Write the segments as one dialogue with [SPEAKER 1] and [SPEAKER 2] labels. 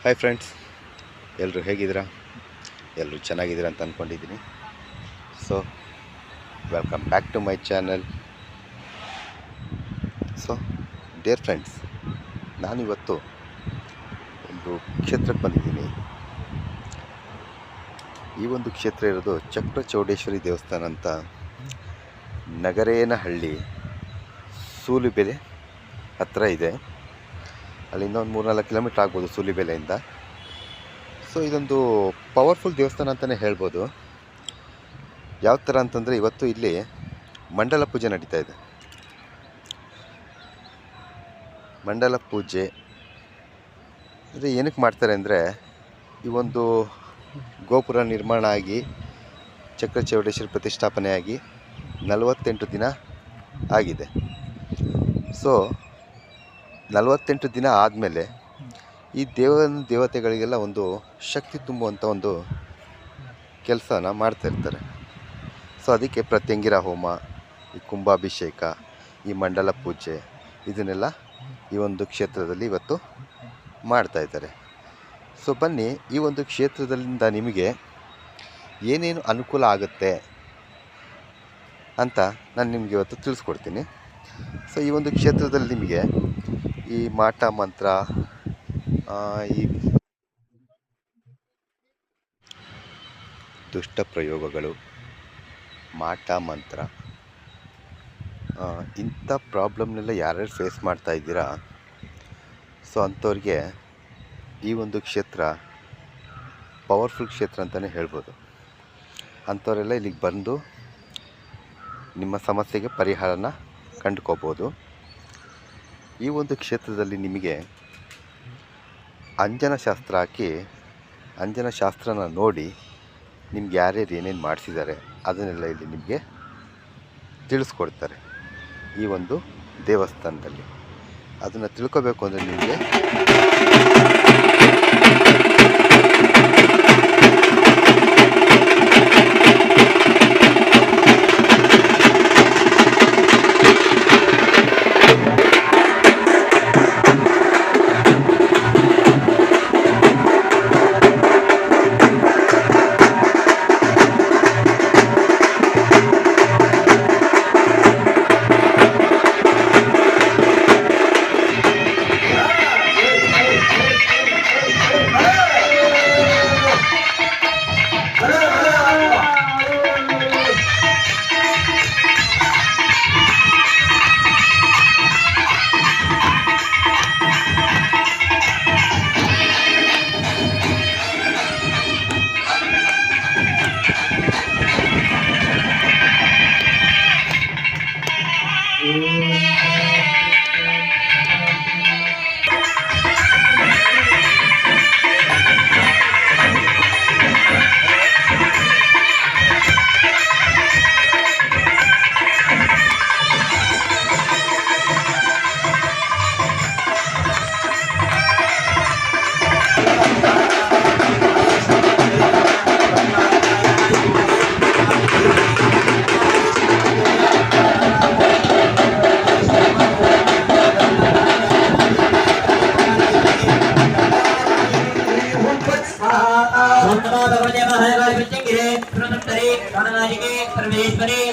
[SPEAKER 1] Hi friends, ಎಲ್ಲರೂ ಹೇಗಿದ್ದೀರಾ? ಎಲ್ಲರೂ ಚೆನ್ನಾಗಿದ್ದೀರಾ ಅಂತ ಅಂದ್ಕೊಂಡಿದ್ದೀನಿ. So welcome back to my channel. So dear friends, ನಾನಿವತ್ತು ಒಂದು ಕ್ಷೇತ್ರಕ್ಕೆ ಬಂದಿದ್ದೀನಿ. ಈ ಒಂದು ಕ್ಷೇತ್ರ ಇರೋದು ಚಕ್ರಚೌಡೇಶ್ವರಿ ದೇವಸ್ಥಾನ ಅಂತ, ನಗರೇನಹಳ್ಳಿ ಸೂಲಿಬೆಲೆ ಹತ್ತಿರ ಇದೆ. ಅಲ್ಲಿಂದ ಒಂದು 3-4 ಕಿಲೋಮೀಟ್ರ್ ಆಗ್ಬೋದು ಸೂಲಿಬೆಲೆಯಿಂದ. ಸೊ ಇದೊಂದು ಪವರ್ಫುಲ್ ದೇವಸ್ಥಾನ ಅಂತಲೇ ಹೇಳ್ಬೋದು. ಯಾವ ಥರ ಅಂತಂದರೆ, ಇವತ್ತು ಇಲ್ಲಿ ಮಂಡಲ ಪೂಜೆ ನಡೀತಾ ಇದೆ. ಮಂಡಲ ಪೂಜೆ ಅಂದರೆ ಏನಕ್ಕೆ ಮಾಡ್ತಾರೆ ಅಂದರೆ, ಈ ಒಂದು ಗೋಪುರ ನಿರ್ಮಾಣ ಆಗಿ ಚಕ್ರಚೌಡೇಶ್ವರಿ ಪ್ರತಿಷ್ಠಾಪನೆ ಆಗಿ 48 ದಿನ ಆಗಿದೆ. ಸೊ 48 ದಿನ ಆದಮೇಲೆ ಈ ದೇವತೆಗಳಿಗೆಲ್ಲ ಒಂದು ಶಕ್ತಿ ತುಂಬುವಂಥ ಒಂದು ಕೆಲಸನ ಮಾಡ್ತಾಯಿರ್ತಾರೆ. ಸೊ ಅದಕ್ಕೆ ಪ್ರತ್ಯಂಗಿರ ಹೋಮ, ಈ ಕುಂಭಾಭಿಷೇಕ, ಈ ಮಂಡಲ ಪೂಜೆ, ಇದನ್ನೆಲ್ಲ ಈ ಒಂದು ಕ್ಷೇತ್ರದಲ್ಲಿ ಇವತ್ತು ಮಾಡ್ತಾಯಿದ್ದಾರೆ. ಸೊ ಬನ್ನಿ, ಈ ಒಂದು ಕ್ಷೇತ್ರದಿಂದ ನಿಮಗೆ ಏನೇನು ಅನುಕೂಲ ಆಗುತ್ತೆ ಅಂತ ನಾನು ನಿಮಗೆ ಇವತ್ತು ತಿಳಿಸ್ಕೊಡ್ತೀನಿ. ಸೊ ಈ ಒಂದು ಕ್ಷೇತ್ರದಲ್ಲಿ ನಿಮಗೆ ಈ ಮಾಟ ಮಂತ್ರ, ಈ ದುಷ್ಟ ಪ್ರಯೋಗಗಳು, ಮಾಟ ಮಂತ್ರ, ಇಂಥ ಪ್ರಾಬ್ಲಮ್ನೆಲ್ಲ ಯಾರ್ಯಾರು ಫೇಸ್ ಮಾಡ್ತಾ ಇದ್ದೀರಾ, ಸೊ ಅಂಥವ್ರಿಗೆ ಈ ಒಂದು ಕ್ಷೇತ್ರ ಪವರ್ಫುಲ್ ಕ್ಷೇತ್ರ ಅಂತಲೇ ಹೇಳ್ಬೋದು. ಅಂಥವರೆಲ್ಲ ಇಲ್ಲಿಗೆ ಬಂದು ನಿಮ್ಮ ಸಮಸ್ಯೆಗೆ ಪರಿಹಾರನ ಕಂಡುಕೋಬೋದು. ಈ ಒಂದು ಕ್ಷೇತ್ರದಲ್ಲಿ ನಿಮಗೆ ಅಂಜನ ಶಾಸ್ತ್ರ ಹಾಕಿ, ಅಂಜನ ಶಾಸ್ತ್ರನ ನೋಡಿ ನಿಮ್ಗೆ ಯಾರ್ಯಾರು ಏನೇನು ಮಾಡಿಸಿದ್ದಾರೆ ಅದನ್ನೆಲ್ಲ ಇಲ್ಲಿ ನಿಮಗೆ ತಿಳಿಸ್ಕೊಡ್ತಾರೆ ಈ ಒಂದು ದೇವಸ್ಥಾನದಲ್ಲಿ. ಅದನ್ನು ತಿಳ್ಕೊಬೇಕು ಅಂದರೆ ನಿಮಗೆ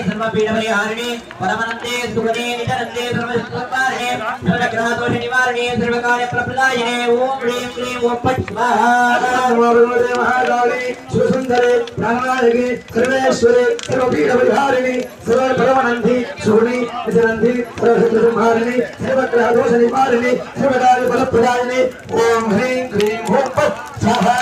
[SPEAKER 2] सर्वपीडपरिहारिणे परमनंदे सुगणे निधनंदे सर्वसुखकारिणे सर्वग्रहदोष निवारणे सर्वकार्यप्रदायिने ओम ह्रीं क्लीं ओम फट् स्वाहा नमोदेव महाकाली सुसुंदरे प्राणनायके सर्वेश्वरे सर्वपीडपरिहारिणे सर्वपरमनंदे सुगणे निधनंदे सर्वसुखकारिणे सर्वग्रहदोष निवारणे सर्वकार्यप्रदायिने ओम ह्रीं क्लीं ओम फट् स्वाहा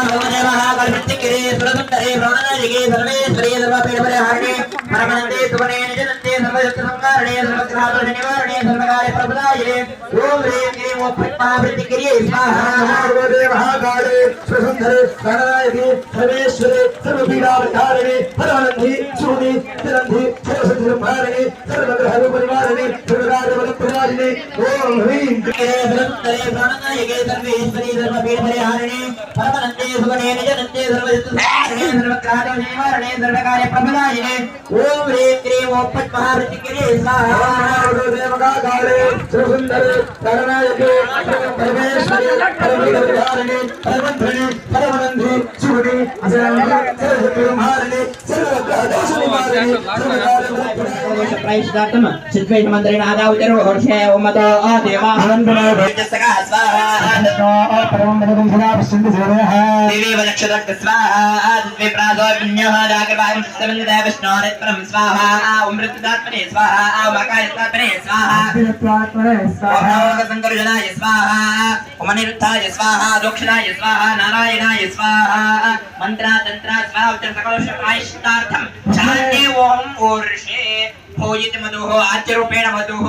[SPEAKER 2] नमोदेव महाकाली सुसुंदरे प्राणनायके सर्वेश्वरे सर्वपीडपरिहारिणे परमनंदे सुगणे निधनंदे सर्वसुखकारिणे सर्वग्रहदोष निवारणे सर्वकार्यप्रदायिने ओम ह्रीं क्लीं ओम फट् स्वाहा नमोदेव महाकाली सुसुंदरे प्राणनायके सर्वेश्वरे सर्वपीडपरिहारिणे परमनंदे सुगणे निधनंदे सर्वसुखकारिणे सर्वग्रहदोष निवारणे सर्वकार्यप्रदायिने ओम ह्रीं क्लीं सुसुंदरे प्राणनायके सर्वेश्वरे सर्वपीडपरिहारिणे निवारणे परमनंदे सुगणे निजनंदे सर्वजित्तुसारणे सर्वग्रहादोष निवारणे सर्वकार्य प्रबलायिने ओम ह्रीं क्लीं ओम फट् महावृत्तिक्रिये स्वाहा देवकाकारे सुसुंदरे शरणायके परमेश्वरी परमेश्वरी परमंत्रिणे परमनंदे सुगणे अजरंगे सर्वग्रहादोष सर्वग्रहादोष निवारणे सर्वकार्य प्रायश्चित्तम सिद्धेश मंत्रेण आदाउचरो हर्षे ओमतो देवा हवन्तनो जसका स्वाहा परमं पदं सदा पश्यन्ति सर्वः देवी वनक्षरक स्वाहा दिव्य प्रादो पुण्यः जागृतं समन्वितः विष्णोरेत् परं स्वाहा ओम मृत्युदात्मने स्वाहा ओम आकाशदात्मने स्वाहा मृत्युदात्मने स्वाहा ओम संकर्षणाय स्वाहा ओम अनिरुद्धाय स्वाहा दोक्षणाय स्वाहा नारायणाय स्वाहा मंत्रा तंत्रा स्वाहा उच्च सकलश प्रायश्चित्तार्थं चान्ये ओम ऊर्षे होयित मधुः आद्यरूपेण मधुः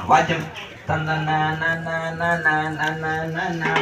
[SPEAKER 2] वाद्यं तन्नना ना ना ना ना ना ना ना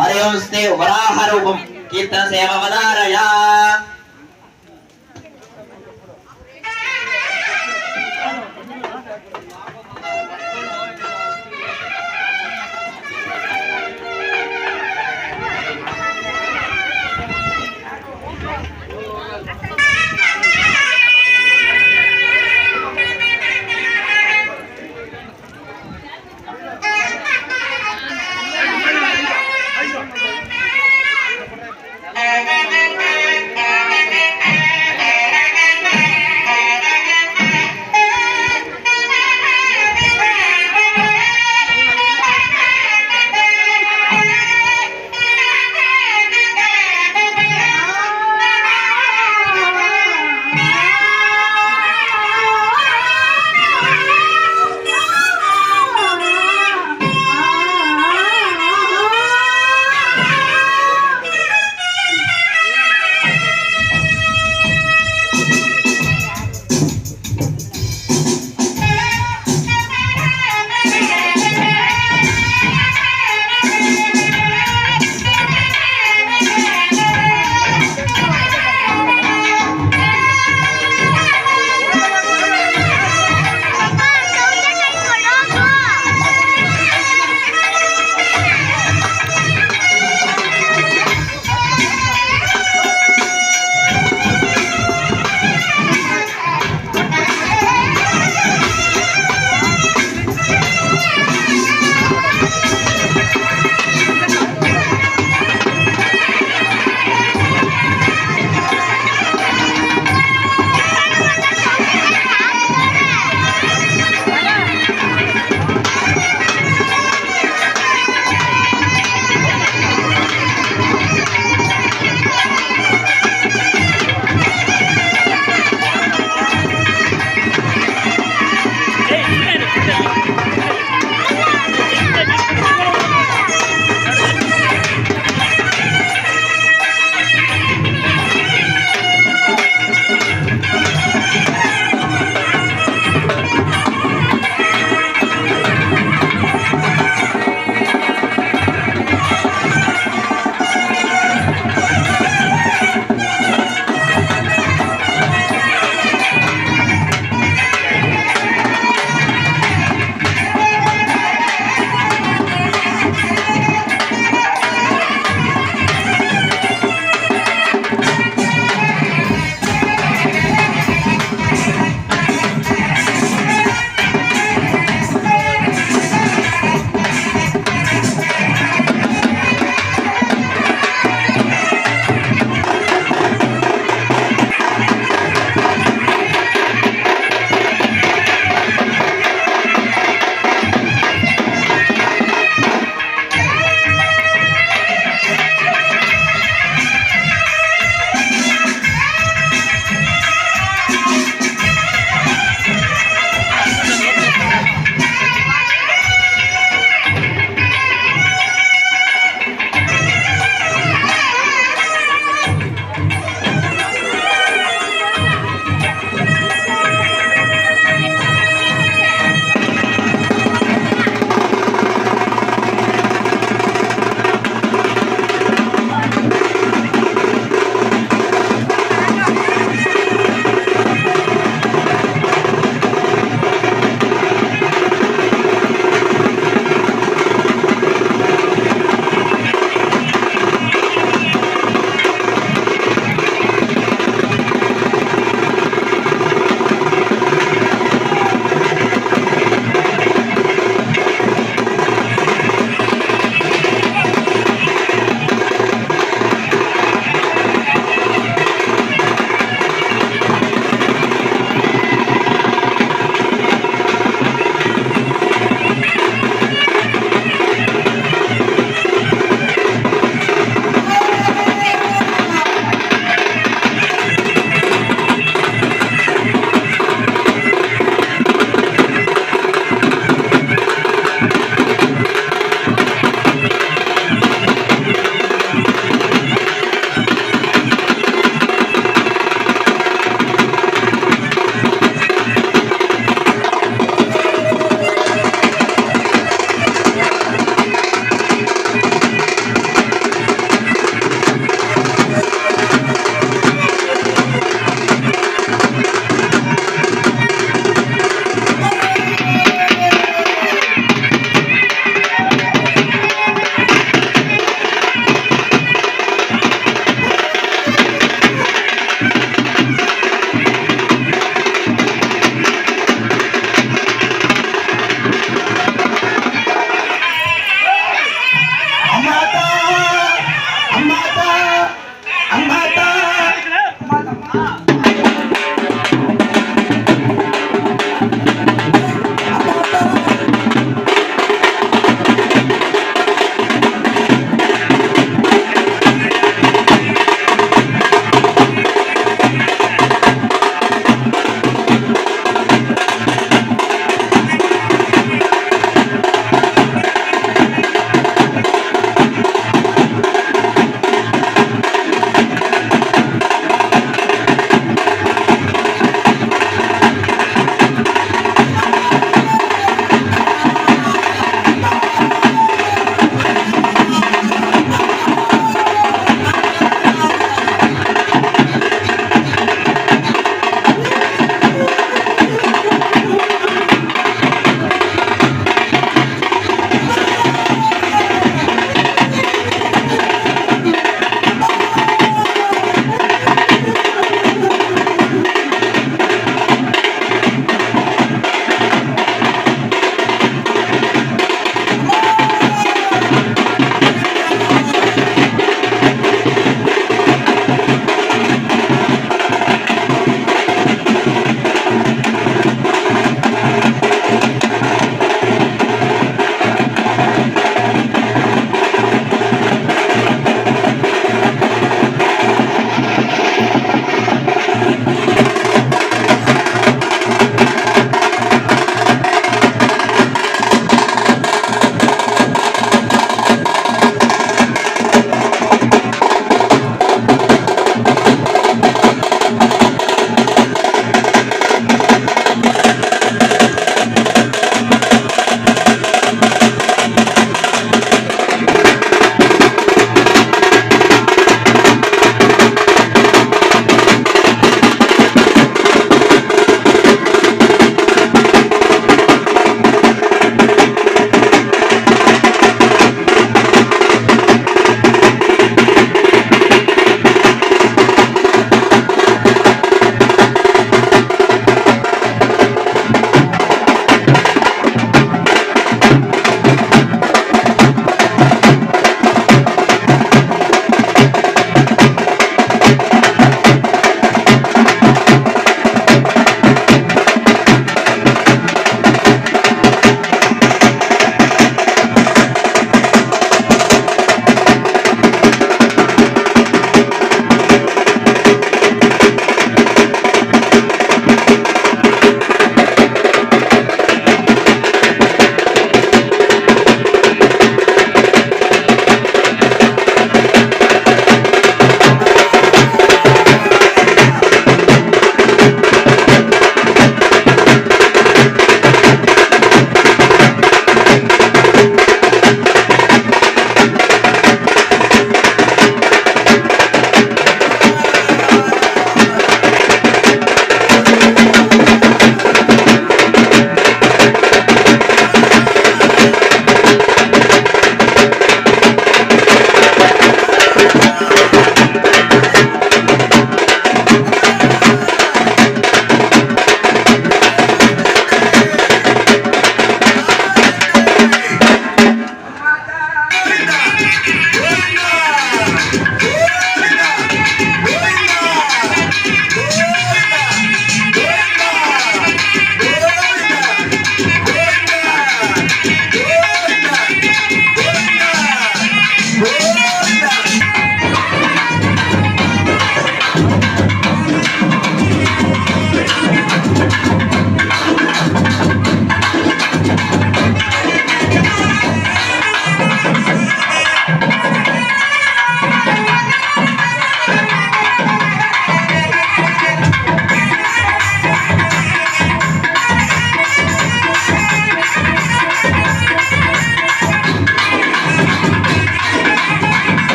[SPEAKER 2] हरिओस्ते वराहरूपं कीर्तन सेवावदारया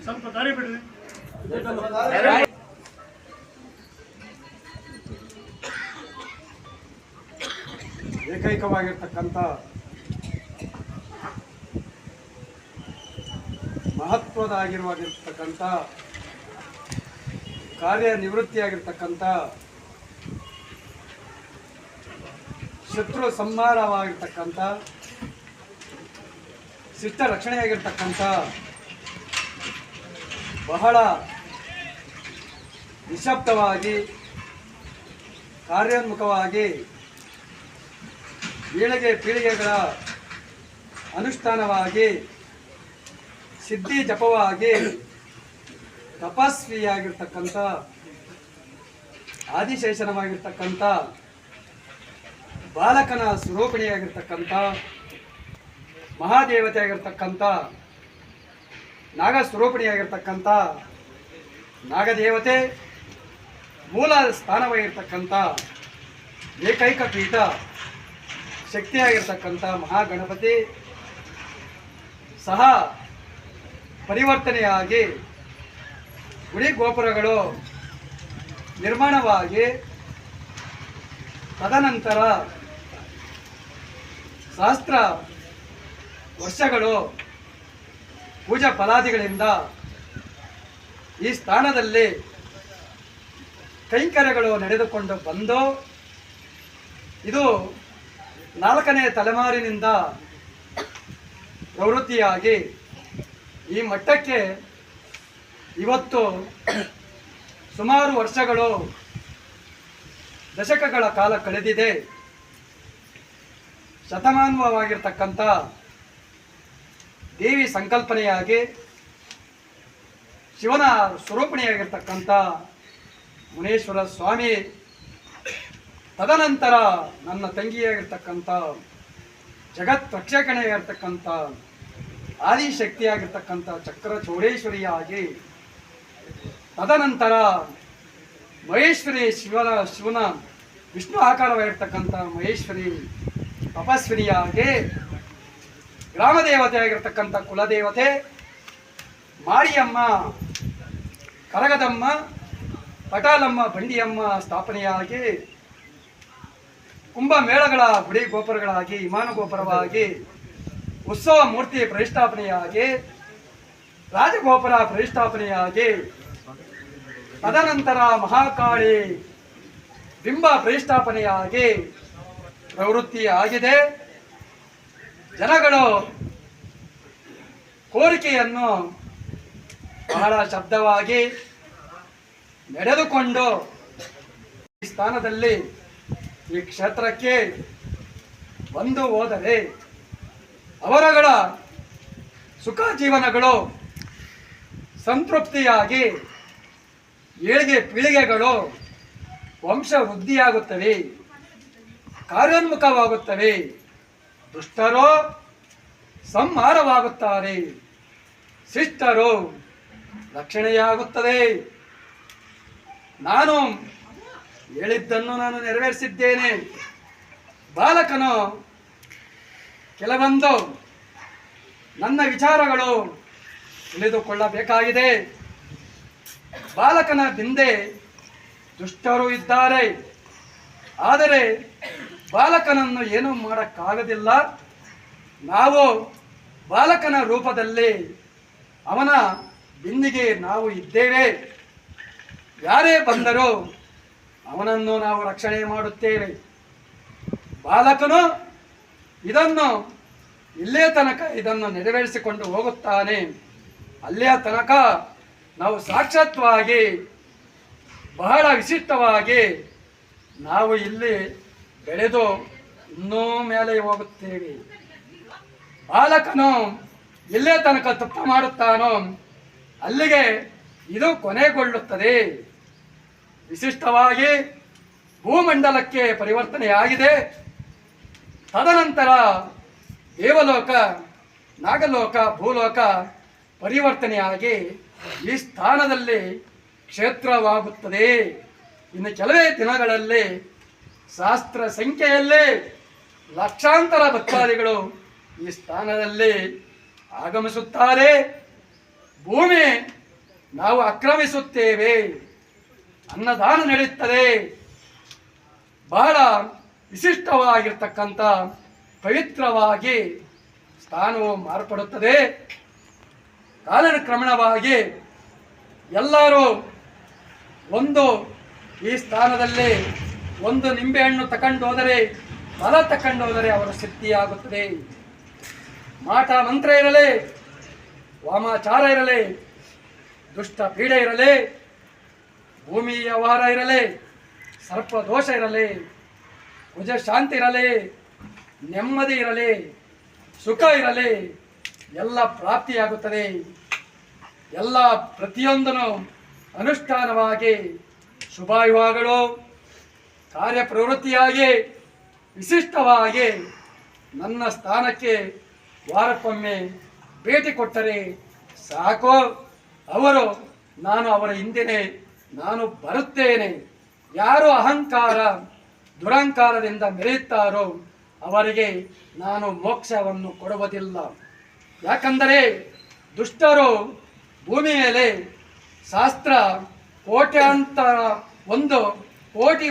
[SPEAKER 3] ಸ್ವಲ್ಪ ದಾರಿ ಬಿಡ್ರಿ. ಏಕೈಕವಾಗಿರ್ತಕ್ಕಂಥ ಮಹತ್ವದಾಗಿರುವಾಗಿರ್ತಕ್ಕಂಥ ಕಾರ್ಯನಿವೃತ್ತಿಯಾಗಿರ್ತಕ್ಕಂಥ ಶತ್ರು ಸಂಹಾರವಾಗಿರ್ತಕ್ಕಂಥ ಶಿಷ್ಟ ರಕ್ಷಣೆಯಾಗಿರ್ತಕ್ಕಂಥ ಬಹಳ ನಿಶಬ್ದವಾಗಿ ಕಾರ್ಯೋನ್ಮುಖವಾಗಿ ಪೀಳಿಗೆಗಳ ಅನುಷ್ಠಾನವಾಗಿ ಸಿದ್ಧಿ ಜಪವಾಗಿ ತಪಸ್ವಿಯಾಗಿರ್ತಕ್ಕಂಥ ಆದಿಶೇಷನವಾಗಿರ್ತಕ್ಕಂಥ ಬಾಲಕನ ಸ್ವರೂಪಿಣಿಯಾಗಿರ್ತಕ್ಕಂಥ ಮಹಾದೇವತೆಯಾಗಿರ್ತಕ್ಕಂಥ ನಾಗ ಸ್ವರೂಪಿಣಿಯಾಗಿರ್ತಕ್ಕಂಥ ನಾಗದೇವತೆ ಮೂಲ ಸ್ಥಾನವಾಗಿರ್ತಕ್ಕಂಥ ಏಕೈಕ ಪೀಠ ಶಕ್ತಿಯಾಗಿರ್ತಕ್ಕಂಥ ಮಹಾಗಣಪತಿ ಸಹ ಪರಿವರ್ತನೆಯಾಗಿ ಗುಡಿ ಗೋಪುರಗಳು ನಿರ್ಮಾಣವಾಗಿ ತದನಂತರ ಸಹಸ್ರ ವರ್ಷಗಳು ಪೂಜಾ ಫಲಾದಿಗಳಿಂದ ಈ ಸ್ಥಾನದಲ್ಲಿ ಕೈಂಕರ್ಯಗಳು ನಡೆದುಕೊಂಡು ಬಂದು ಇದು 4ನೇ ತಲೆಮಾರಿನಿಂದ ಪ್ರವೃತ್ತಿಯಾಗಿ ಈ ಮಟ್ಟಕ್ಕೆ ಇವತ್ತು ಸುಮಾರು ವರ್ಷಗಳು ದಶಕಗಳ ಕಾಲ ಕಳೆದಿದೆ. ಶತಮಾನವಾಗಿರ್ತಕ್ಕಂಥ ದೇವಿ ಸಂಕಲ್ಪನೆಯಾಗಿ ಶಿವನ ಸ್ವರೂಪಿಣಿಯಾಗಿರ್ತಕ್ಕಂಥ ಮುನೇಶ್ವರ ಸ್ವಾಮಿ, ತದನಂತರ ನನ್ನ ತಂಗಿಯಾಗಿರ್ತಕ್ಕಂಥ ಜಗತ್ ರಕ್ಷಕಣೆಯಾಗಿರ್ತಕ್ಕಂಥ ಆದಿಶಕ್ತಿಯಾಗಿರ್ತಕ್ಕಂಥ ಚಕ್ರ ಚೌಡೇಶ್ವರಿಯಾಗಿ, ತದನಂತರ ಮಹೇಶ್ವರಿ ಶಿವನ ವಿಷ್ಣು ಆಕಾರವಾಗಿರ್ತಕ್ಕಂಥ ಮಹೇಶ್ವರಿ ತಪಸ್ವಿನಿಯಾಗಿ, ಗ್ರಾಮ ದೇವತೆಯಾಗಿರ್ತಕ್ಕಂಥ ಕುಲದೇವತೆ ಮಾರಿಯಮ್ಮ, ಕರಗದಮ್ಮ, ಪಟಾಲಮ್ಮ, ಬಂಡಿಯಮ್ಮ ಸ್ಥಾಪನೆಯಾಗಿ, ಕುಂಭಮೇಳಗಳ ಗುಡಿ ಗೋಪುರಗಳಾಗಿ, ವಿಮಾನ ಗೋಪುರವಾಗಿ, ಉತ್ಸವ ಮೂರ್ತಿ ಪ್ರತಿಷ್ಠಾಪನೆಯಾಗಿ, ರಾಜಗೋಪುರ ಪ್ರತಿಷ್ಠಾಪನೆಯಾಗಿ, ತದನಂತರ ಮಹಾಕಾಳಿ ಬಿಂಬ ಪ್ರತಿಷ್ಠಾಪನೆಯಾಗಿ ಪ್ರವೃತ್ತಿ ಆಗಿದೆ. ಜನಗಳು ಕೋರಿಕೆಯನ್ನು ಬಹಳ ಶಬ್ದವಾಗಿ ನಡೆದುಕೊಂಡು ಈ ಸ್ಥಾನದಲ್ಲಿ ಈ ಕ್ಷೇತ್ರಕ್ಕೆ ಬಂದು ಹೋದರೆ ಅವರಗಳ ಸುಖ ಜೀವನಗಳು ಸಂತೃಪ್ತಿಯಾಗಿ ಏಳಿಗೆ ಪೀಳಿಗೆಗಳು ವಂಶ ವೃದ್ಧಿಯಾಗುತ್ತವೆ, ಕಾರ್ಯೋನ್ಮುಖವಾಗುತ್ತವೆ, ದುಷ್ಟರು ಸಂಹಾರವಾಗುತ್ತಾರೆ, ಶಿಷ್ಟರು ರಕ್ಷಣೆಯಾಗುತ್ತದೆ. ನಾನು ಹೇಳಿದ್ದನ್ನು ನಾನು ನೆರವೇರಿಸಿದ್ದೇನೆ. ಬಾಲಕನು ಕೆಲವೊಂದು ನನ್ನ ವಿಚಾರಗಳು ತಿಳಿದುಕೊಳ್ಳಬೇಕಾಗಿದೆ. ಬಾಲಕನ ಹಿಂದೆ ದುಷ್ಟರು ಇದ್ದಾರೆ, ಆದರೆ ಬಾಲಕನನ್ನು ಏನೂ ಮಾಡೋಕ್ಕಾಗದಿಲ್ಲ. ನಾವು ಬಾಲಕನ ರೂಪದಲ್ಲಿ ಅವನ ಬಿಂದಿಗೆ ನಾವು ಇದ್ದೇವೆ. ಯಾರೇ ಬಂದರೂ ಅವನನ್ನು ನಾವು ರಕ್ಷಣೆ ಮಾಡುತ್ತೇವೆ. ಬಾಲಕನು ಇದನ್ನು ಇಲ್ಲೇ ತನಕ ಇದನ್ನು ನೆರವೇರಿಸಿಕೊಂಡು ಹೋಗುತ್ತಾನೆ. ಅಲ್ಲಿಯ ತನಕ ನಾವು ಸಾಕ್ಷಾತ್ವಾಗಿ ಬಹಳ ವಿಶಿಷ್ಟವಾಗಿ ನಾವು ಇಲ್ಲಿ ಬೆಳೆದು ಇನ್ನೂ ಮೇಲೆ ಹೋಗುತ್ತೇವೆ. ಬಾಲಕನು ಎಲ್ಲೇ ತನಕ ತಪ್ಪು ಮಾಡುತ್ತಾನೋ ಅಲ್ಲಿಗೆ ಇದು ಕೊನೆಗೊಳ್ಳುತ್ತದೆ. ವಿಶಿಷ್ಟವಾಗಿ ಭೂಮಂಡಲಕ್ಕೆ ಪರಿವರ್ತನೆಯಾಗಿದೆ. ತದನಂತರ ದೇವಲೋಕ, ನಾಗಲೋಕ, ಭೂಲೋಕ ಪರಿವರ್ತನೆಯಾಗಿ ಈ ಸ್ಥಾನದಲ್ಲಿ ಕ್ಷೇತ್ರವಾಗುತ್ತದೆ. ಇನ್ನು ಕೆಲವೇ ದಿನಗಳಲ್ಲಿ ಶಾಸ್ತ್ರ ಸಂಖ್ಯೆಯಲ್ಲಿ ಲಕ್ಷಾಂತರ ಭಕ್ತಾದಿಗಳು ಈ ಸ್ಥಾನದಲ್ಲಿ ಆಗಮಿಸುತ್ತಾರೆ. ಭೂಮಿ ನಾವು ಆಕ್ರಮಿಸುತ್ತೇವೆ, ಅನ್ನದಾನ ನಡೆಯುತ್ತದೆ. ಬಹಳ ವಿಶಿಷ್ಟವಾಗಿರ್ತಕ್ಕಂಥ ಪವಿತ್ರವಾಗಿ ಸ್ಥಾನವು ಮಾರ್ಪಡುತ್ತದೆ. ಕಾಲಕ್ರಮಣವಾಗಿ ಎಲ್ಲರೂ ಒಂದು ಈ ಸ್ಥಾನದಲ್ಲಿ ಒಂದು ನಿಂಬೆಹಣ್ಣು ತಕೊಂಡು ಹೋದರೆ, ಫಲ ತಕೊಂಡು ಹೋದರೆ ಅವರ ಸಿದ್ಧಿಯಾಗುತ್ತದೆ. ಮಾಟ ಮಂತ್ರ ಇರಲಿ, ವಾಮಾಚಾರ ಇರಲಿ, ದುಷ್ಟ ಪೀಡೆ ಇರಲಿ, ಭೂಮಿ ವ್ಯವಹಾರ ಇರಲಿ, ಸರ್ಪ ದೋಷ ಇರಲಿ, ಕುಜ ಶಾಂತಿ ಇರಲಿ, ನೆಮ್ಮದಿ ಇರಲಿ, ಸುಖ ಇರಲಿ, ಎಲ್ಲ ಪ್ರಾಪ್ತಿಯಾಗುತ್ತದೆ. ಎಲ್ಲ ಪ್ರತಿಯೊಂದನ್ನು ಅನುಷ್ಠಾನವಾಗಿ ಶುಭಾಯುವಾಗಳು ಕಾರ್ಯಪ್ರವೃತ್ತಿಯಾಗಿ ವಿಶಿಷ್ಟವಾಗಿ ನನ್ನ ಸ್ಥಾನಕ್ಕೆ ವಾರಕ್ಕೊಮ್ಮೆ ಭೇಟಿ ಕೊಟ್ಟರೆ ಸಾಕು. ಅವರು ನಾನು ಅವರ ಹಿಂದೆನೆ ನಾನು ಬರುತ್ತೇನೆ. ಯಾರು ಅಹಂಕಾರ ದುರಹಂಕಾರದಿಂದ ಮೆರೆಯುತ್ತಾರೋ ಅವರಿಗೆ ನಾನು ಮೋಕ್ಷವನ್ನು ಕೊಡುವುದಿಲ್ಲ. ಯಾಕಂದರೆ ದುಷ್ಟರು ಭೂಮಿ ಮೇಲೆ ಶಾಸ್ತ್ರ ಕೋಟ್ಯಾಂತರ ಕೋಟಿ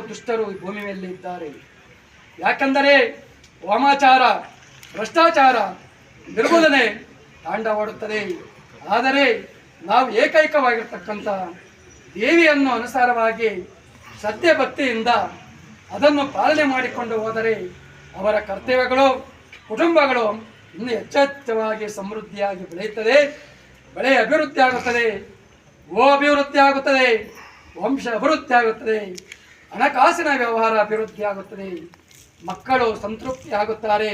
[SPEAKER 3] ದುಷ್ಟರು ಭೂಮಿ ಮೇಲೆ ಇದ್ದಾರೆ. ಯಾಕಂದರೆ ವಾಮಾಚಾರ, ಭ್ರಷ್ಟಾಚಾರ, ನಿರ್ಮೂಲನೆ ತಾಂಡವಾಡುತ್ತದೆ. ಆದರೆ ನಾವು ಏಕೈಕವಾಗಿರ್ತಕ್ಕಂಥ ದೇವಿಯನ್ನು ಅನುಸಾರವಾಗಿ ಶ್ರದ್ಧೆ ಭಕ್ತಿಯಿಂದ ಅದನ್ನು ಪಾಲನೆ ಮಾಡಿಕೊಂಡು ಹೋದರೆ ಅವರ ಕರ್ತವ್ಯಗಳು, ಕುಟುಂಬಗಳು ಇನ್ನೂ ಹೆಚ್ಚೆಚ್ಚವಾಗಿ ಸಮೃದ್ಧಿಯಾಗಿ ಬೆಳೆಯುತ್ತದೆ. ಬೆಳೆ ಅಭಿವೃದ್ಧಿ ಆಗುತ್ತದೆ, ಗೋ ಅಭಿವೃದ್ಧಿ ಆಗುತ್ತದೆ, ವಂಶ ಅಭಿವೃದ್ಧಿ ಆಗುತ್ತದೆ, ಹಣಕಾಸಿನ ವ್ಯವಹಾರ ಅಭಿವೃದ್ಧಿ ಆಗುತ್ತದೆ, ಮಕ್ಕಳು ಸಂತೃಪ್ತಿ ಆಗುತ್ತಾರೆ,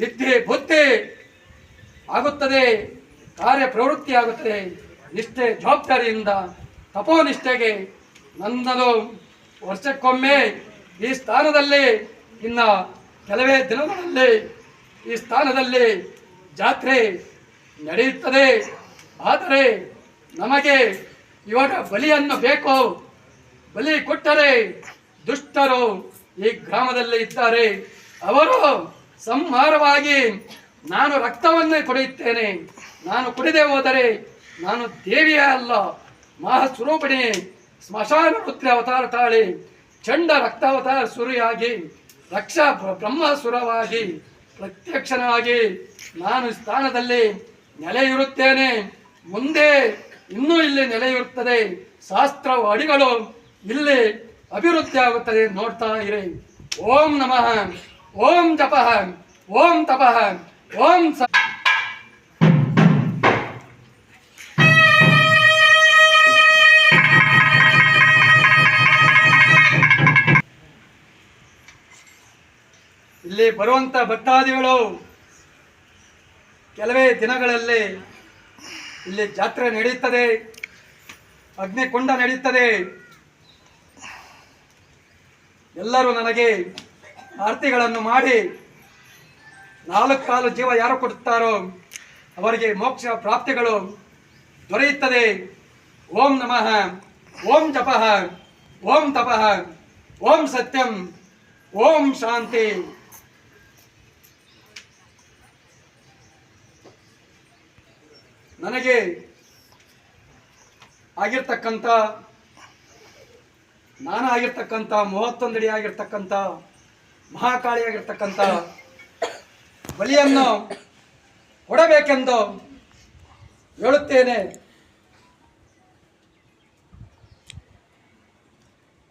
[SPEAKER 3] ವಿದ್ಯೆ ಬುದ್ಧಿ ಆಗುತ್ತದೆ, ಕಾರ್ಯ ಪ್ರವೃತ್ತಿ ಆಗುತ್ತದೆ. ನಿಷ್ಠೆ ಜವಾಬ್ದಾರಿಯಿಂದ ತಪೋನಿಷ್ಠೆಗೆ ನನ್ನದು ವರ್ಷಕ್ಕೊಮ್ಮೆ ಈ ಸ್ಥಾನದಲ್ಲಿ ಇನ್ನು ಕೆಲವೇ ದಿನಗಳಲ್ಲಿ ಈ ಸ್ಥಾನದಲ್ಲಿ ಜಾತ್ರೆ ನಡೆಯುತ್ತದೆ. ಆದರೆ ನಮಗೆ ಇವಾಗ ಬಲಿಯನ್ನು ಬೇಕು. ಬಲಿ ಕೊಟ್ಟರೆ ದುಷ್ಟರು ಈ ಗ್ರಾಮದಲ್ಲಿ ಇದ್ದಾರೆ. ಅವರು ಸಂಹಾರವಾಗಿ ನಾನು ರಕ್ತವನ್ನೇ ಕುಡಿಯುತ್ತೇನೆ. ನಾನು ಕುಡಿದೇ ಹೋದರೆ ನಾನು ದೇವಿಯೇ ಅಲ್ಲ, ಮಹಾಸ್ವರೂಪಿಣಿ ಸ್ಮಶಾನ ರುದ್ರ ಅವತಾರ ತಾಳಿ ಚಂಡ ರಕ್ತಾವತಾರ ಸುರಿಯಾಗಿ ರಕ್ಷಾ ಬ್ರಹ್ಮಸುರವಾಗಿ ಪ್ರತ್ಯಕ್ಷನಾಗಿ ನಾನು ಸ್ಥಾನದಲ್ಲಿ ನೆಲೆಯಿರುತ್ತೇನೆ. ಮುಂದೆ ಇನ್ನೂ ಇಲ್ಲಿ ನೆಲೆಯಿರುತ್ತದೆ. ಶಾಸ್ತ್ರ ಅಡಿಗಳು ಇಲ್ಲಿ ಅಭಿವೃದ್ಧಿ ಆಗುತ್ತದೆ. ನೋಡ್ತಾ ಇರಿ. ಓಂ ನಮಃ, ಓಂ ಜಪಃ, ಓಂ ತಪಃ, ಓಂ ಇಲ್ಲಿ ಬರುವಂತ ಭಕ್ತಾದಿಗಳು ಕೆಲವೇ ದಿನಗಳಲ್ಲಿ ಇಲ್ಲಿ ಜಾತ್ರೆ ನಡೆಯುತ್ತದೆ, ಅಗ್ನಿಕುಂಡ ನಡೆಯುತ್ತದೆ. ಎಲ್ಲರೂ ನನಗೆ ಆರತಿಗಳನ್ನು ಮಾಡಿ 4 ಕಾಲು ಜೀವ ಯಾರು ಕೊಡುತ್ತಾರೋ ಅವರಿಗೆ ಮೋಕ್ಷ ಪ್ರಾಪ್ತಿಗಳು ದೊರೆಯುತ್ತದೆ. ಓಂ ನಮಃ, ಓಂ ಜಪಃ, ಓಂ ತಪಃ, ಓಂ ಸತ್ಯಂ, ಓಂ ಶಾಂತಿ. ನನಗೆ ಆಗಿರ್ತಕ್ಕಂಥ ನಾನಾಗಿರ್ತಕ್ಕಂಥ 31 ಅಡಿ ಆಗಿರ್ತಕ್ಕಂಥ ಮಹಾಕಾಳಿಯಾಗಿರ್ತಕ್ಕಂಥ ಬಲಿಯನ್ನು ಕೊಡಬೇಕೆಂದು ಹೇಳುತ್ತೇನೆ.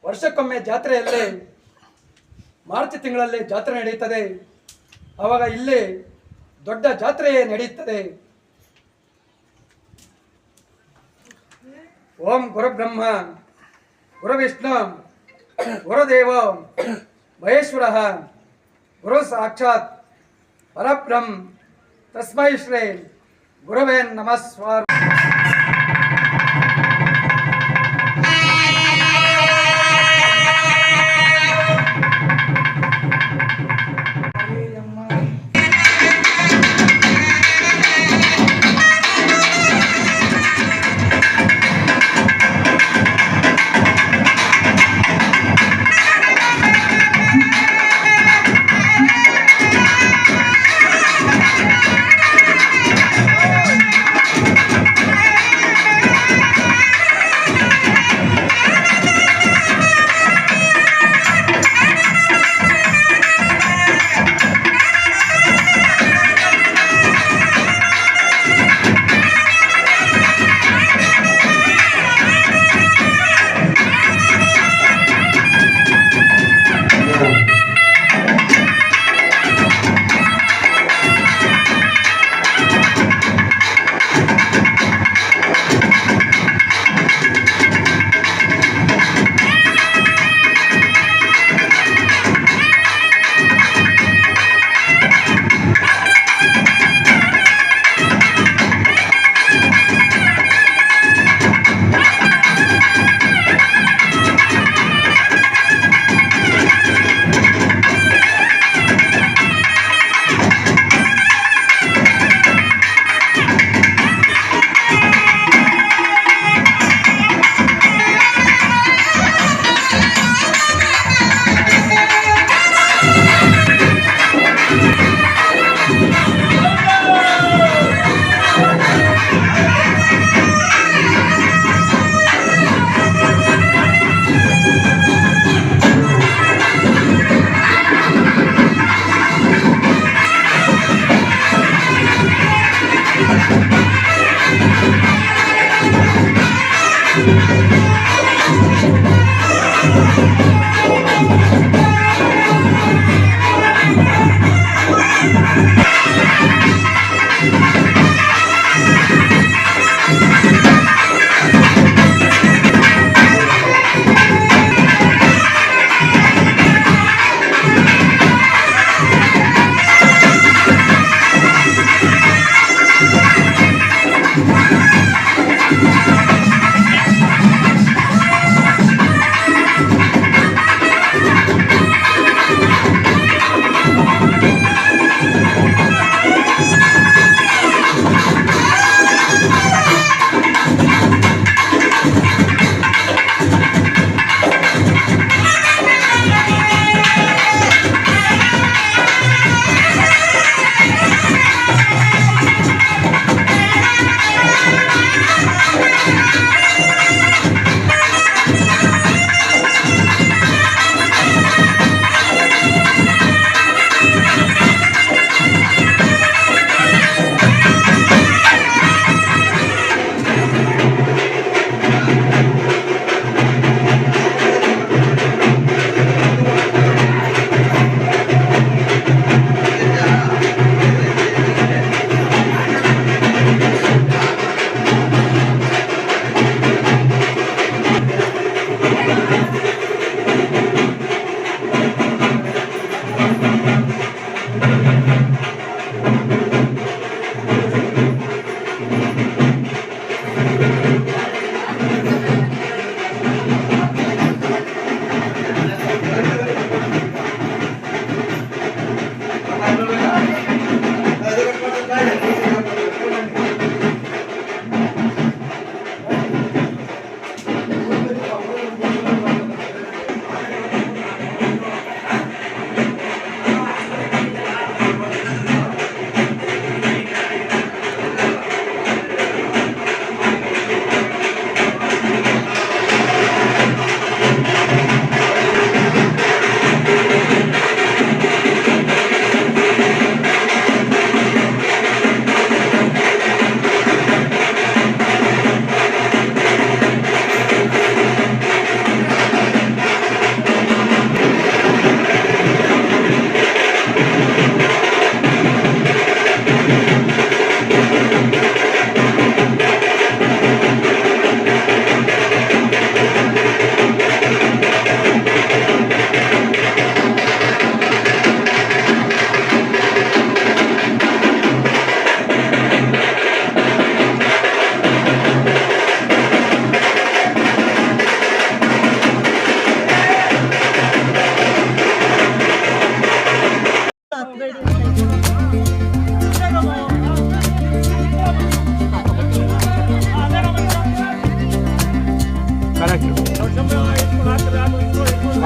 [SPEAKER 3] ವರ್ಷಕ್ಕೊಮ್ಮೆ ಜಾತ್ರೆಯಲ್ಲಿ ಮಾರ್ಚ್ ತಿಂಗಳಲ್ಲಿ ಜಾತ್ರೆ ನಡೆಯುತ್ತದೆ. ಆವಾಗ ಇಲ್ಲಿ ದೊಡ್ಡ ಜಾತ್ರೆಯೇ ನಡೆಯುತ್ತದೆ. ಓಂ ಗುರುಬ್ರಹ್ಮ ಗುರುವಿಷ್ಣು ಗುರುದೇವ ಮಹೇಶ್ವರ ಗುರು ಸಾಕ್ಷಾತ್ ಪರಬ್ರಹ್ಮ ತಸ್ಮೈ ಶ್ರೀ ಗುರುವೇ ನಮಃ ಸ್ವಾಮಿ.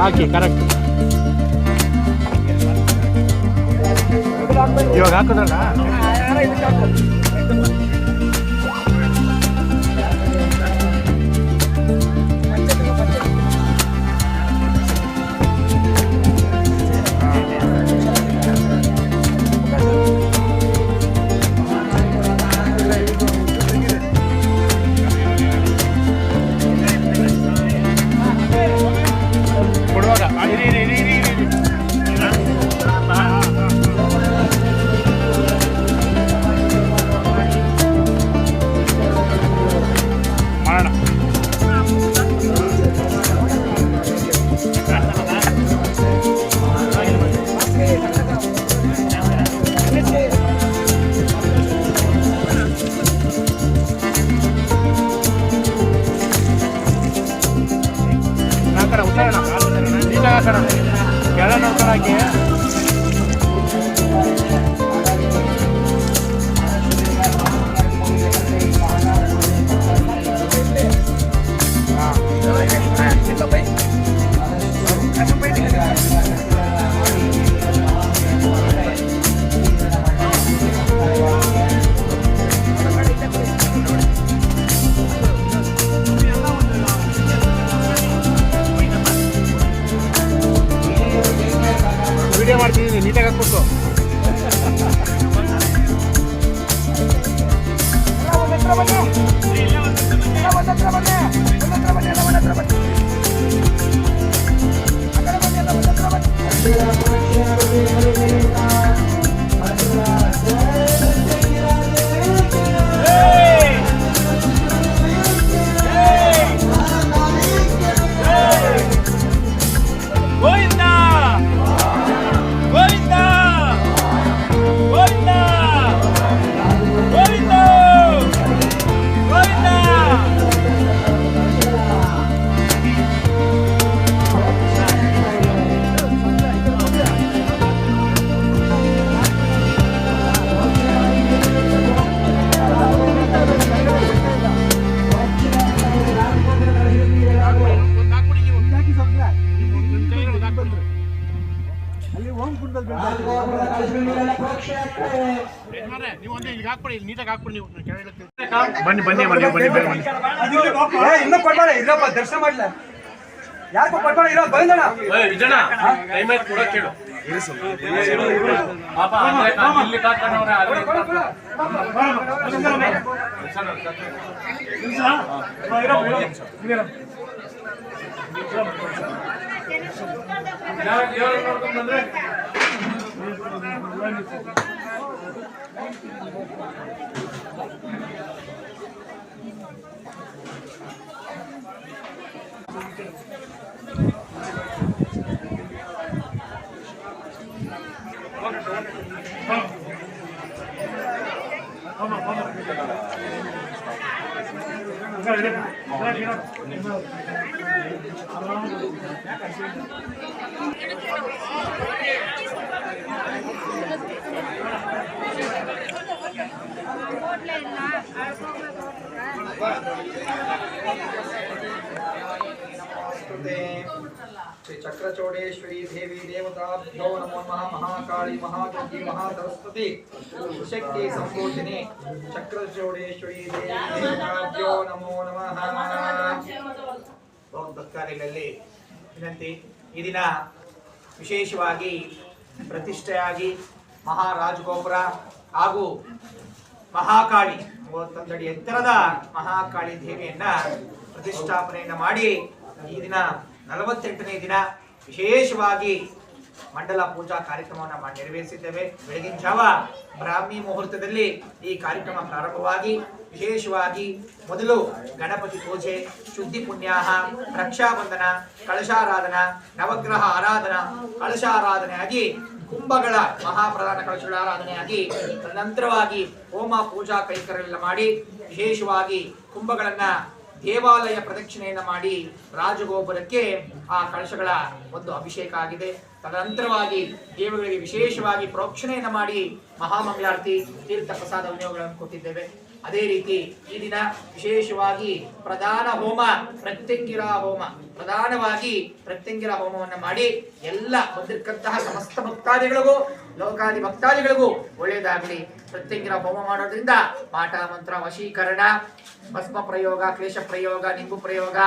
[SPEAKER 4] ಹಾಕಿ ಕರೆಕ್ಟ್. ಇವಾಗ ಹಾಕಿದ್ರಲ್ಲ ಕೊಡುವಾಗ ಮಾಡೋಣ. ಹಾಕೋಣ ಉತ್ತಾರಣ ನೀಟಾಗಿ ಹಾಕೋಣ ಕೆಳನ ಉತ್ತರ ಹಾಕಿ. ವಿಡಿಯೋ ಮಾಡ್ತಿದ್ದೀನಿ ನೀಟಾಗಿ ಹಾಕ್ಬಿಟ್ಟು. ಬನ್ನಿ ಬನ್ನಿ ಬನ್ನಿ ಬನ್ನಿ ಬನ್ನಿ.
[SPEAKER 3] ಇನ್ನೂ ಕೊಡ್ಬೇಡ ಇರಪ್ಪ, ದರ್ಶನ ಮಾಡ್ಲ ಯಾರಿಗೂ ಕೊಡ್ಬೇಡ ಇರೋ ಬಂದಣ
[SPEAKER 4] ವಿಜಯಣ್ಣ ಟೈಮ್ ಆಯ್ತು ಕೂಡ ಕೇಳು. ಪಾಪ ಇಲ್ಲಿ ಕಾತ್ಕೊಂಡವ್ರೆ ನೋಡ್ಕೊಂಡ್ ಬಂದ್ರೆ
[SPEAKER 5] श्री चक्रचौडेश्वरी देवी देवताभ्यो नमो नमः। महाकाली महादुर्गी महासरस्वती शक्ति संबोधिनी चक्रचौडेश्वरी देवी देवताभ्यो नमो नमः। ಭಕ್ತಾದಿಗಳಲ್ಲಿ ವಿನಂತಿ, ಈ ದಿನ ವಿಶೇಷವಾಗಿ ಪ್ರತಿಷ್ಠೆಯಾಗಿ ಮಹಾರಾಜಗೋಪುರ ಹಾಗೂ ಮಹಾಕಾಳಿ 31 ಅಡಿ ಎತ್ತರದ ಮಹಾಕಾಳಿ ದೇವಿಯನ್ನ ಪ್ರತಿಷ್ಠಾಪನೆಯನ್ನು ಮಾಡಿ ಈ ದಿನ 48ನೇ ದಿನ ವಿಶೇಷವಾಗಿ ಮಂಡಲ ಪೂಜಾ ಕಾರ್ಯಕ್ರಮವನ್ನು ನೆರವೇರಿಸಿದ್ದೇವೆ. ಬೆಳಗಿನ ಜಾವ ಬ್ರಾಹ್ಮಿ ಮುಹೂರ್ತದಲ್ಲಿ ಈ ಕಾರ್ಯಕ್ರಮ ಪ್ರಾರಂಭವಾಗಿ ವಿಶೇಷವಾಗಿ ಮೊದಲು ಗಣಪತಿ ಪೂಜೆ, ಶುದ್ಧಿ ಪುಣ್ಯಾಹ, ರಕ್ಷಾಬಂಧನ, ಕಳಶಾರಾಧನ, ನವಗ್ರಹ ಆರಾಧನಾ, ಕಳಶಾರಾಧನೆಯಾಗಿ ಕುಂಭಗಳ ಮಹಾಪ್ರಧಾನ ಕಳಶಗಳ ಆರಾಧನೆಯಾಗಿ ತದನಂತರವಾಗಿ ಹೋಮ ಪೂಜಾ ಕೈಂಕರ್ಯೆಲ್ಲ ಮಾಡಿ ವಿಶೇಷವಾಗಿ ಕುಂಭಗಳನ್ನ ದೇವಾಲಯ ಪ್ರದಕ್ಷಿಣೆಯನ್ನು ಮಾಡಿ ರಾಜಗೋಪುರಕ್ಕೆ ಆ ಕಳಶಗಳ ಒಂದು ಅಭಿಷೇಕ ಆಗಿದೆ. ತದನಂತರವಾಗಿ ದೇವಗಳಿಗೆ ವಿಶೇಷವಾಗಿ ಪ್ರೋಕ್ಷಣೆಯನ್ನು ಮಾಡಿ ಮಹಾಮಂಗಳಾರತಿ ತೀರ್ಥ ಪ್ರಸಾದ ವಿನಿಯೋಗಗಳನ್ನು ಕೊಟ್ಟಿದ್ದೇವೆ. ಅದೇ ರೀತಿ ಈ ದಿನ ವಿಶೇಷವಾಗಿ ಪ್ರಧಾನ ಹೋಮ ಪ್ರತ್ಯಂಗಿರ ಹೋಮ, ಪ್ರಧಾನವಾಗಿ ಪ್ರತ್ಯಂಗಿರ ಹೋಮವನ್ನು ಮಾಡಿ ಎಲ್ಲ ಬಂದಿರತಕ್ಕಂತಹ ಸಮಸ್ತ ಭಕ್ತಾದಿಗಳಿಗೂ ಲೋಕಾದಿ ಭಕ್ತಾದಿಗಳಿಗೂ ಒಳ್ಳೆಯದಾಗಲಿ. ಪ್ರತ್ಯಂಗಿರ ಹೋಮ ಮಾಡೋದ್ರಿಂದ ಪಾಠ ಮಂತ್ರ ವಶೀಕರಣ, ಭಸ್ಮ ಪ್ರಯೋಗ, ಕ್ಲೇಶ ಪ್ರಯೋಗ, ನಿಂಬು ಪ್ರಯೋಗ,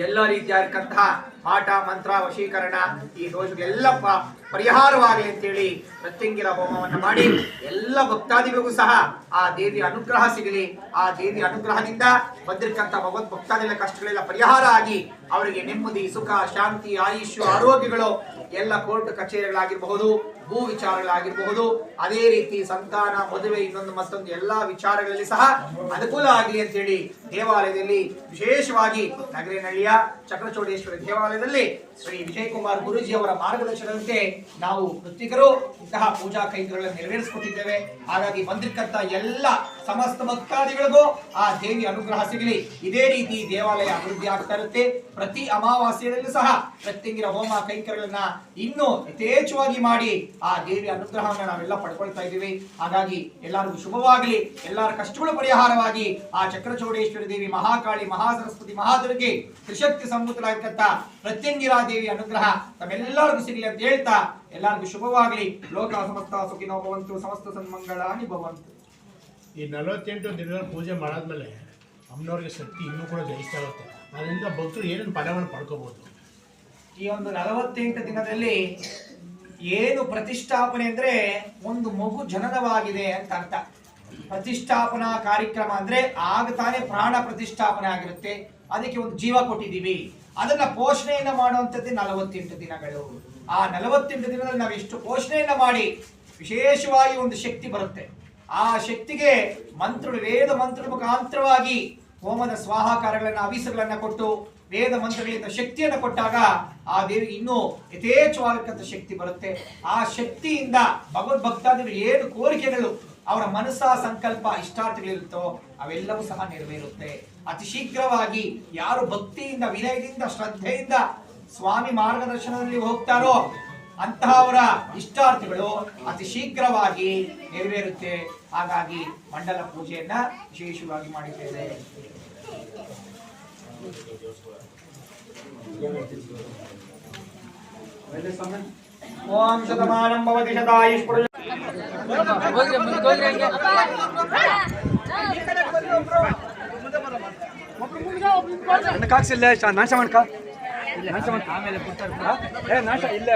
[SPEAKER 5] ಎಲ್ಲ ರೀತಿಯಾದಂತಹ ಪಾಠ ಮಂತ್ರ ವಶೀಕರಣ ಈ ದೋಷಗಳೆಲ್ಲ ಪರಿಹಾರವಾಗಲಿ ಅಂತೇಳಿ ಪ್ರತ್ಯಂಗಿರ ಹೋಮವನ್ನು ಮಾಡಿ ಎಲ್ಲ ಭಕ್ತಾದಿಗಳಿಗೂ ಸಹ ಆ ದೇವಿಯ ಅನುಗ್ರಹ ಸಿಗಲಿ. ಆ ದೇವಿಯ ಅನುಗ್ರಹದಿಂದ ಬಂದಿರತಕ್ಕಂಥ ಭಗವದ್ ಭಕ್ತಾದಿಗಳ ಕಷ್ಟಗಳೆಲ್ಲ ಪರಿಹಾರ ಆಗಿ ಅವರಿಗೆ ನೆಮ್ಮದಿ, ಸುಖ, ಶಾಂತಿ, ಆಯುಷ್ಯ, ಆರೋಗ್ಯಗಳು ಎಲ್ಲ ಕೋರ್ಟ್ ಕಚೇರಿಗಳಾಗಿರಬಹುದು, ಭೂ ವಿಚಾರಗಳಾಗಿರಬಹುದು, ಅದೇ ರೀತಿ ಸಂತಾನ, ಮದುವೆ, ಇನ್ನೊಂದು ಮತ್ತೊಂದು ಎಲ್ಲಾ ವಿಚಾರಗಳಲ್ಲಿ ಸಹ ಅನುಕೂಲ ಆಗಲಿ ಅಂತೇಳಿ ದೇವಾಲಯದಲ್ಲಿ ವಿಶೇಷವಾಗಿ ನಗರೇನಹಳ್ಳಿಯ ಚಕ್ರಚೌಡೇಶ್ವರಿ ದೇವಾಲಯದಲ್ಲಿ ಶ್ರೀ ವಿಜಯಕುಮಾರ್ ಗುರೂಜಿ ಅವರ ಮಾರ್ಗದರ್ಶನದಂತೆ ನಾವು ಪ್ರತ್ಯೇಕರು ಇಂತಹ ಪೂಜಾ ಕೈಂಕರ್ಯಗಳನ್ನು ನೆರವೇರಿಸಿಕೊಟ್ಟಿದ್ದೇವೆ. ಹಾಗಾಗಿ ಬಂದಿರತಕ್ಕಂಥ ಎಲ್ಲ ಸಮಸ್ತ ಭಕ್ತಾದಿಗಳಿಗೂ ಆ ದೇವಿ ಅನುಗ್ರಹ ಸಿಗಲಿ. ಇದೇ ರೀತಿ ದೇವಾಲಯ ಅಭಿವೃದ್ಧಿ ಆಗ್ತಾ ಇರುತ್ತೆ. ಪ್ರತಿ ಅಮಾವಾಸ್ಯೆಯಲ್ಲೂ ಸಹ ಪ್ರತ್ಯಂಗಿರ ಹೋಮ ಕೈಂಕರ್ಯಗಳನ್ನ ಇನ್ನೂ ಯಥೇಚ್ಛವಾಗಿ ಮಾಡಿ ಆ ದೇವಿಯ ಅನುಗ್ರಹವನ್ನು ನಾವೆಲ್ಲ ಪಡ್ಕೊಳ್ತಾ ಇದ್ದೀವಿ. ಹಾಗಾಗಿ ಎಲ್ಲರಿಗೂ ಶುಭವಾಗಲಿ, ಎಲ್ಲರ ಕಷ್ಟಗಳು ಪರಿಹಾರವಾಗಿ ಆ ಚಕ್ರಚೌಡೇಶ್ವರಿ ದೇವಿ, ಮಹಾಕಾಳಿ, ಮಹಾಸರಸ್ವತಿ, ಮಹಾದುರ್ಗೆ, ತ್ರಿಶಕ್ತಿ ಸಂಭೂತರಾಗಿರ್ತಕ್ಕಂಥ ಪ್ರತ್ಯಂಗಿರಾ ದೇವಿ ಅನುಗ್ರಹ ತಮ್ಮೆಲ್ಲರಿಗೂ ಸಿಗಲಿ ಅಂತ ಹೇಳ್ತಾ ಎಲ್ಲರಿಗೂ ಶುಭವಾಗಲಿ. ಲೋಕ ಸಮಸ್ತ ಸುಖಿನೋ ಭವಂತು, ಸಮಸ್ತ ಸನ್ಮಂಗಳಾನಿ ಭವಂತು.
[SPEAKER 6] ಈ 48 ದಿನಗಳ ಪೂಜೆ ಮಾಡಾದ್ಮೇಲೆ ಅಮ್ಮನವ್ರಿಗೆ ಶಕ್ತಿ ಇನ್ನೂ ಕೂಡ ಜಾಸ್ತಿ ಆಗುತ್ತೆ. ಅದರಿಂದ ಭಕ್ತರು ಏನೇನು ಫಲವನ್ನು ಪಡ್ಕೋಬಹುದು?
[SPEAKER 5] ಈ ಒಂದು 48 ದಿನದಲ್ಲಿ ಏನು ಪ್ರತಿಷ್ಠಾಪನೆ ಅಂದ್ರೆ ಒಂದು ಮಗು ಜನನವಾಗಿದೆ ಅಂತ ಅರ್ಥ. ಪ್ರತಿಷ್ಠಾಪನಾ ಕಾರ್ಯಕ್ರಮ ಅಂದ್ರೆ ಆಗ ತಾನೇ ಪ್ರಾಣ ಪ್ರತಿಷ್ಠಾಪನೆ ಆಗಿರುತ್ತೆ. ಅದಕ್ಕೆ ಒಂದು ಜೀವ ಕೊಟ್ಟಿದ್ದೀವಿ. ಅದನ್ನ ಪೋಷಣೆಯನ್ನ ಮಾಡುವಂಥದ್ದೇ 48 ದಿನಗಳು. ಆ 48 ದಿನದಲ್ಲಿ ನಾವು ಎಷ್ಟು ಪೋಷಣೆಯನ್ನ ಮಾಡಿ ವಿಶೇಷವಾಗಿ ಒಂದು ಶಕ್ತಿ ಬರುತ್ತೆ. ಆ ಶಕ್ತಿಗೆ ಮಂತ್ರಗಳು, ವೇದ ಮಂತ್ರ ಮುಖಾಂತರವಾಗಿ ಹೋಮದ ಸ್ವಾಹಾಕಾರಗಳನ್ನ, ಅವಿಸಗಳನ್ನ ಕೊಟ್ಟು ವೇದ ಮಂತ್ರಗಳಿಂದ ಶಕ್ತಿಯನ್ನು ಕೊಟ್ಟಾಗ ಆ ದೇವಿಗೆ ಇನ್ನೂ ಯಥೇಚ್ಛವಾಗತಕ್ಕಂಥ ಶಕ್ತಿ ಬರುತ್ತೆ. ಆ ಶಕ್ತಿಯಿಂದ ಭಗವದ್ಭಕ್ತಾದಿಗಳು ಏನು ಕೋರಿಕೆಗಳು, ಅವರ ಮನಸ್ಸ ಸಂಕಲ್ಪ, ಇಷ್ಟಾರ್ಥಗಳಿರುತ್ತೋ ಅವೆಲ್ಲವೂ ಸಹ ನೆರವೇರುತ್ತೆ. ಅತಿ ಶೀಘ್ರವಾಗಿ ಯಾರು ಭಕ್ತಿಯಿಂದ, ವಿನಯದಿಂದ, ಶ್ರದ್ಧೆಯಿಂದ ಸ್ವಾಮಿ ಮಾರ್ಗದರ್ಶನದಲ್ಲಿ ಹೋಗ್ತಾರೋ ಅಂತಹ ಅವರ ಇಷ್ಟಾರ್ಥಗಳು ಅತಿ ಶೀಘ್ರವಾಗಿ ನೆರವೇರುತ್ತೆ. ಹಾಗಾಗಿ ಮಂಡಲ ಪೂಜೆಯನ್ನ ವಿಶೇಷವಾಗಿ ಮಾಡಿದ್ದೇವೆ. ಓಂ ಶತಮಾನಂ ಭವತಿ ಶತಾಯುಷ್ಪುರ.
[SPEAKER 3] ಕಾಕ್ಸಿಲ್ಲ ನಾಶ ಮಾಡ್ಕ ಆಮೇಲೆ ನಾಶ ಇಲ್ಲ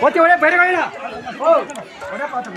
[SPEAKER 3] ಓತಿ ಒಳ್ಳೆ ಬೇರೆ ಓ ಒಳ್ಳೆ ಪಾತ್ರ